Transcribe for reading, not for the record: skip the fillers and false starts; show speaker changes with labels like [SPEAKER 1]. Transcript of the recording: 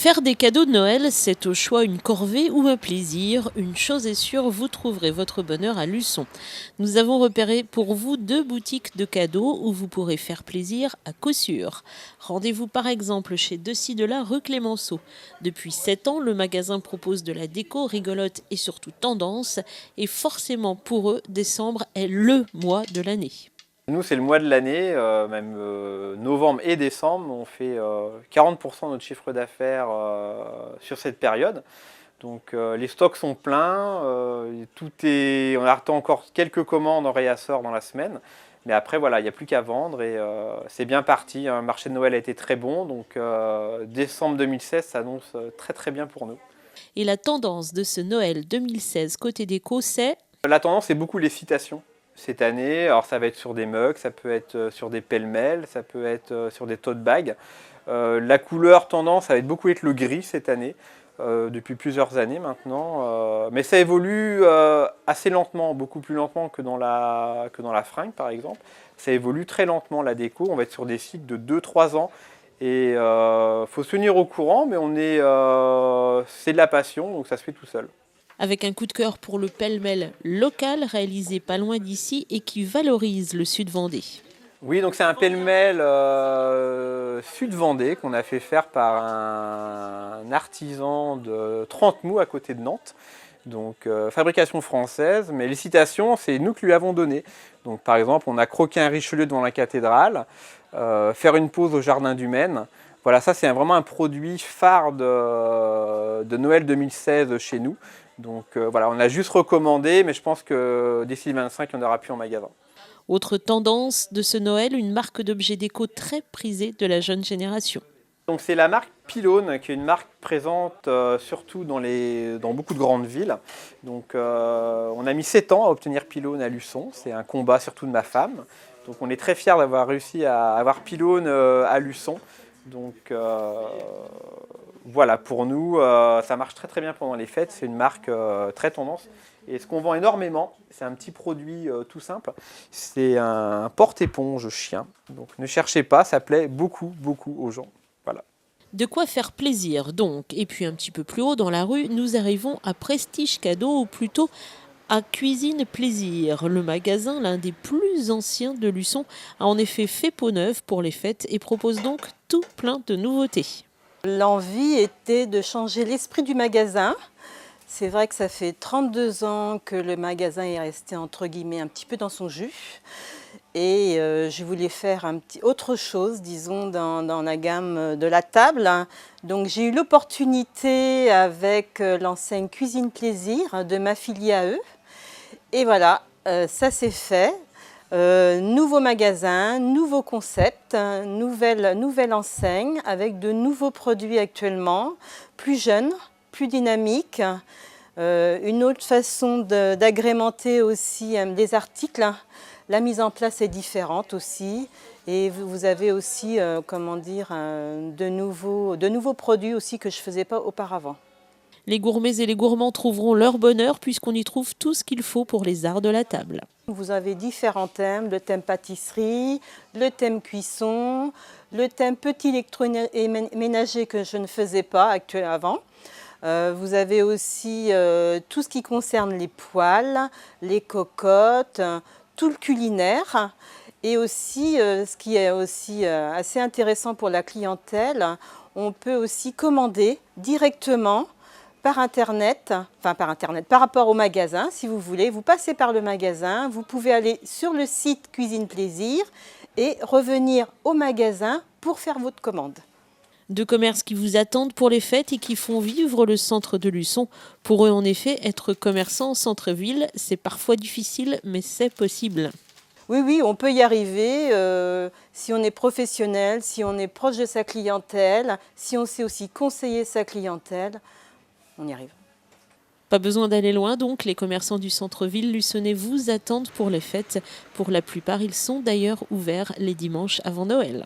[SPEAKER 1] Faire des cadeaux de Noël, c'est au choix une corvée ou un plaisir. Une chose est sûre, vous trouverez votre bonheur à Luçon. Nous avons repéré pour vous 2 boutiques de cadeaux où vous pourrez faire plaisir à coup sûr. Rendez-vous par exemple chez Deci de la rue Clémenceau. Depuis 7 ans, le magasin propose de la déco rigolote et surtout tendance. Et forcément pour eux, décembre est le mois de l'année.
[SPEAKER 2] Nous, c'est le mois de l'année, même novembre et décembre, on fait 40% de notre chiffre d'affaires sur cette période. Donc les stocks sont pleins, on attend encore quelques commandes en réassort dans la semaine. Mais après, voilà, il n'y a plus qu'à vendre et c'est bien parti. Le marché de Noël a été très bon, donc décembre 2016 s'annonce très très bien pour nous.
[SPEAKER 1] Et la tendance de ce Noël 2016 côté déco, c'est...
[SPEAKER 2] La tendance, c'est beaucoup les citations. Cette année, alors ça va être sur des mugs, ça peut être sur des pêle-mêle, ça peut être sur des tote bags. La couleur tendance, ça va être beaucoup être le gris cette année, depuis plusieurs années maintenant. Mais ça évolue assez lentement, beaucoup plus lentement que dans la fringue par exemple. Ça évolue très lentement la déco, on va être sur des cycles de 2-3 ans. Et faut se tenir au courant, mais c'est de la passion, donc ça se fait tout seul.
[SPEAKER 1] Avec un coup de cœur pour le pêle-mêle local réalisé pas loin d'ici et qui valorise le Sud-Vendée.
[SPEAKER 2] Oui, donc c'est un pêle-mêle Sud-Vendée qu'on a fait faire par un artisan de Trente-Mous à côté de Nantes. Donc fabrication française, mais les citations, c'est nous qui lui avons donné. Donc par exemple, on a croqué un Richelieu devant la cathédrale, faire une pause au jardin du Maine. Voilà, ça c'est vraiment un produit phare de Noël 2016 chez nous. Donc voilà, on a juste recommandé, mais je pense que d'ici le 25, il n'y en aura plus en magasin.
[SPEAKER 1] Autre tendance de ce Noël, une marque d'objets déco très prisée de la jeune génération.
[SPEAKER 2] Donc c'est la marque Pylone, qui est une marque présente surtout dans beaucoup de grandes villes. Donc on a mis 7 ans à obtenir Pylone à Luçon, c'est un combat surtout de ma femme. Donc on est très fiers d'avoir réussi à avoir Pylone à Luçon. Donc voilà, pour nous, ça marche très très bien pendant les fêtes, c'est une marque très tendance. Et ce qu'on vend énormément, c'est un petit produit tout simple, c'est un porte-éponge chien. Donc ne cherchez pas, ça plaît beaucoup aux gens. Voilà.
[SPEAKER 1] De quoi faire plaisir donc. Et puis un petit peu plus haut dans la rue, nous arrivons à Prestige Cadeau, ou plutôt à Cuisine Plaisir. Le magasin, l'un des plus anciens de Luçon, a en effet fait peau neuve pour les fêtes et propose donc tout plein de nouveautés.
[SPEAKER 3] L'envie était de changer l'esprit du magasin. C'est vrai que ça fait 32 ans que le magasin est resté entre guillemets un petit peu dans son jus. Et je voulais faire autre chose, disons, dans la gamme de la table. Donc j'ai eu l'opportunité avec l'enseigne Cuisine Plaisir de m'affilier à eux. Et voilà, ça c'est fait. Nouveau magasin, nouveau concept, nouvelle enseigne avec de nouveaux produits actuellement, plus jeunes, plus dynamiques. Une autre façon d'agrémenter aussi des articles. La mise en place est différente aussi et vous avez aussi de nouveaux produits aussi que je ne faisais pas auparavant.
[SPEAKER 1] Les gourmets et les gourmands trouveront leur bonheur puisqu'on y trouve tout ce qu'il faut pour les arts de la table.
[SPEAKER 3] Vous avez différents thèmes, le thème pâtisserie, le thème cuisson, le thème petit électroménager que je ne faisais pas avant. Vous avez aussi tout ce qui concerne les poêles, les cocottes, tout le culinaire. Et aussi, ce qui est aussi assez intéressant pour la clientèle, on peut aussi commander directement par Internet, par rapport au magasin, si vous voulez. Vous passez par le magasin, vous pouvez aller sur le site Cuisine Plaisir et revenir au magasin pour faire votre commande.
[SPEAKER 1] 2 commerces qui vous attendent pour les fêtes et qui font vivre le centre de Luçon. Pour eux, en effet, être commerçant en centre-ville, c'est parfois difficile, mais c'est possible.
[SPEAKER 3] Oui, on peut y arriver si on est professionnel, si on est proche de sa clientèle, si on sait aussi conseiller sa clientèle, on y arrive.
[SPEAKER 1] Pas besoin d'aller loin donc, les commerçants du centre-ville luçonnais vous attendent pour les fêtes. Pour la plupart, ils sont d'ailleurs ouverts les dimanches avant Noël.